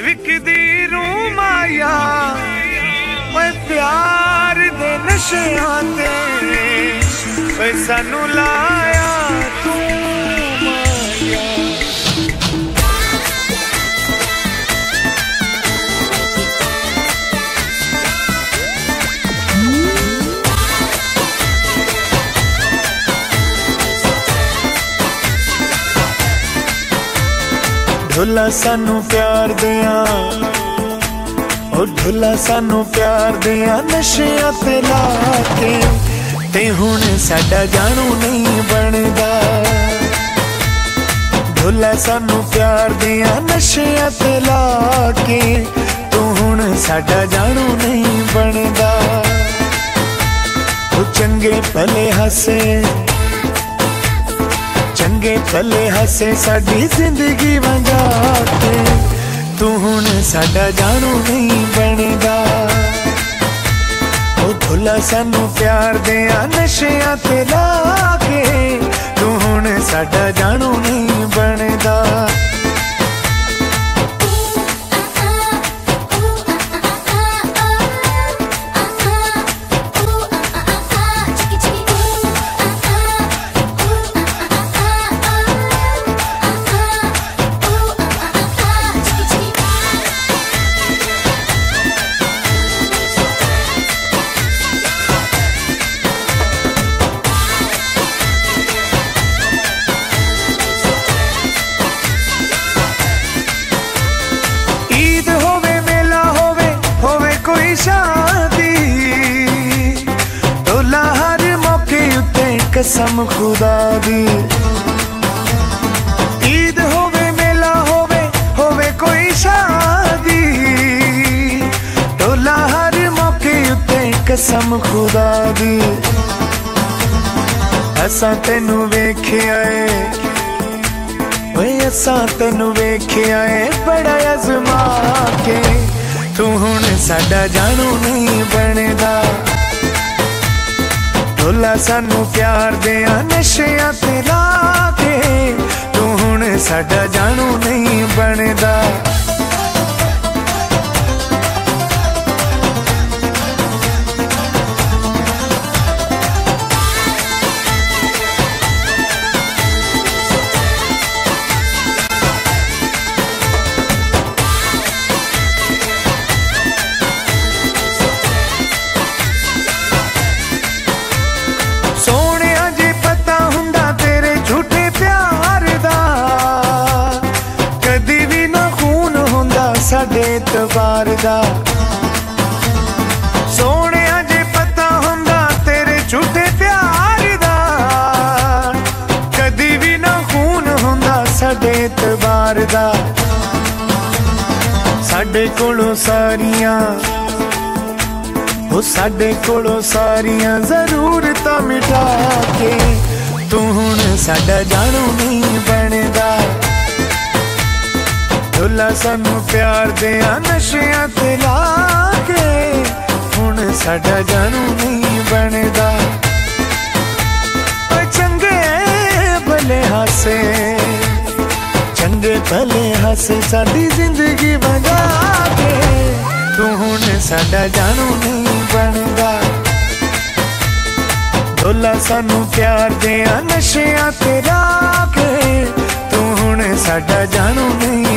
विकदी रूह माया मैं प्यार दे नशियां ते मैं सानू लाया तू माया। ढोला सानू प्यार दिया ओ ढोला सानू प्यार दिया नशियां ते लाके ते हुण साडा जानू नहीं बनदा। ढोला सानू प्यार दिया नशियां ते लाके तू हुण साडा जानू नहीं बनदा। ओ चंगे भले हसे चंगे भले हसे साडी जिंदगी वंजा के तू हुण साडा जानू नहीं बनदा। ओ ढोला सानू प्यार दिया नशियां ते लाके तू हुण साडा जानू नहीं बनदा। कसम खुदा दी ईद होवे मेला होवे कोई शादी टोला हर मौके उत्ते कसम खुदा दी। असां तेनू वेखिया ओए असां तेनू वेखिया बड़ा अज़मा के तू हुण साडा जानू नहीं बनदा। ढोला सानू प्यार दिया नशियां ते लाके तू हुण साडा जानू नहीं बनदा। साडे तबार दा सोने जे पता हुंदा तेरे झूठे प्यार दा कदी भी ना खून हुंदा साडे तबार दा। साडे कोलों सारियां ओ साडे कोलों सारियां जरूरतां मिटा के तू हुण साडा जानू नहीं बनदा। ढोला सानू प्यार दिया नशियां ते लाके हुण साडा जानू नहीं बनदा। चंगे भले हसे चंगे भले हसे साडी जिंदगी बजा के तू हुण साडा जानू नहीं बनदा। ढोला सानू प्यार दिया नशियां ते लाके तू हुण साडा जानू नहीं